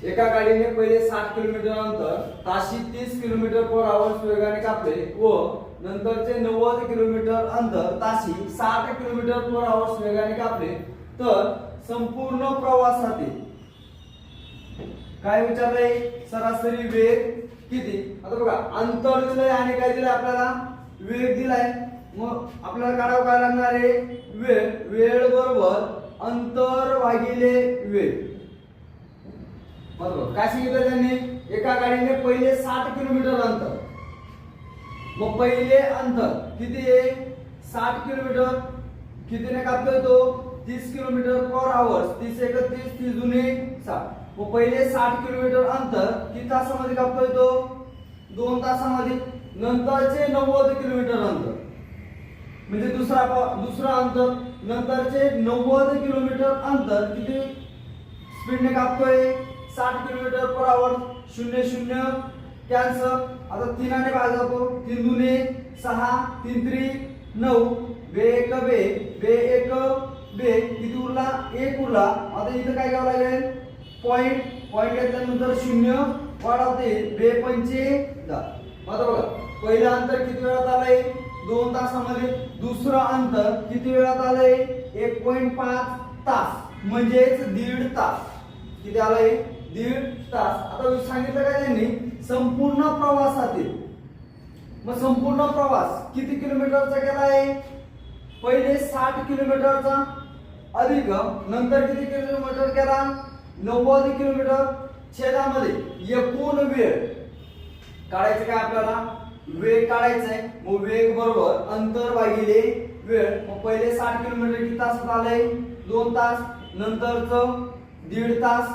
एका गाडीने पहिले 60 किलोमीटर अंतर ताशी 30 किलोमीटर पर आवर वेगाने कापले व नंतरचे 90 किलोमीटर अंतर ताशी 60 किलोमीटर पर आवर वेगाने कापले तर संपूर्ण प्रवासातील काय विचारलंय सरासरी वेग किती। आता बघा अंतर दिलंय आणि काय दिलंय आपल्याला वेग दिलाय मग आपल्याला काढावं काय लागणार आहे वेळ बरोबर अंतर भागिले वेग। बरोबर काय सांगितलं त्यांनी एका गाडीने पहिले 60 किलोमीटर अंतर मग पहिले अंतर किती आहे 60 किलोमीटर कितीने कापतोय तो 30 किलोमीटर पर आवर 30 एक 30 30 दुने 60 मग पहिले 60 किलोमीटर अंतर किती तासामध्ये कापतोय तो 2 तासामध्ये। नंतरचे 90 किलोमीटर अंतर म्हणजे दुसरा अंतर नंतरचे 90 किलोमीटर अंतर किती स्पीडने कापतोय 60 किलोमीटर पर आवर 0 0 कॅन्सल। आता 3 ने भाग जातो 3 दुने 6 3 3 9 बे 1 बे 1 बे किती उरला 1 उरला। आता इथं काय करावं लागेल पॉइंट घेतल्यानंतर 0 वाढवते बे 5 आता बघा पहिलं अंतर किती वेळात आलंय 2 तासामध्ये दुसरं अंतर किती वेळात आलंय 1.5 तास म्हणजेच 1.5 तास किती आलंय 1.5 तास। आता सांगितलं काय त्यांनी संपूर्ण प्रवासातील मग संपूर्ण प्रवास किती किलोमीटरचा केलाय पहिले 60 किलोमीटरचा अधिक नंतर किती किलोमीटर केला 90 किलोमीटर छेदामध्ये एकूण वेळ काढायचं काय आपल्याला वेग काढायचा आहे मग वेग बरोबर अंतर भागिले वेळ। मग पहिले 60 किलोमीटर किती तासात आलंय 2 तास नंतरचं 1.5 तास।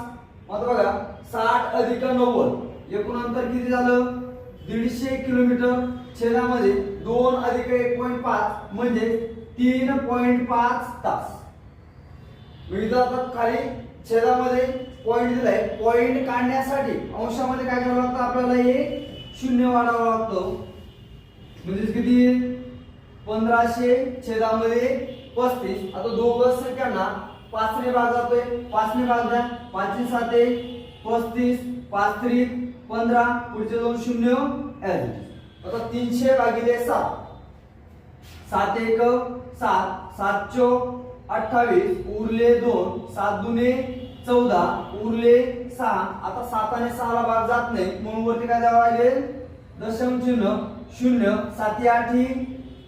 मग बघा 60 अधिक 90 एकूण अंतर किती झालं 150 किलोमीटर छेदामध्ये 2 अधिक 1.5 म्हणजे 3.5 तास। इथं आता खाली छेदामध्ये पॉइंट दिलाय पॉइंट काढण्यासाठी अंशामध्ये काय करावं लागतं आपल्याला हे 0 वाढावं लागतं म्हणजे किती 1500 छेदामध्ये 35। आता दोघं संख्यांना 5 ने भाग जातोय 5 ने भाग द्या 5 7 35 5 3 15 पुढचे दोन 0 आता 300 भागिले 7 7 1 7 7 4 28 उरले 2 7 दुने 14 उरले 6। आता 7 ने 6 ला भाग जात नाही म्हणून वरती काय द्यावं लागेल दशम चिन्ह 0 7 8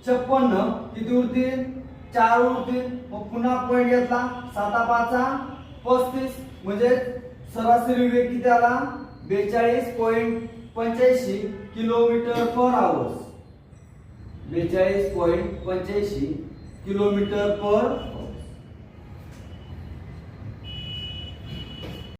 56 किती उरतील 4 उरतील मग पुन्हा पॉइंट घेतला 7 5 35 म्हणजे सरासरी वेग किती आला 42.85 किलोमीटर पर आवर 42.85 किलोमीटर पर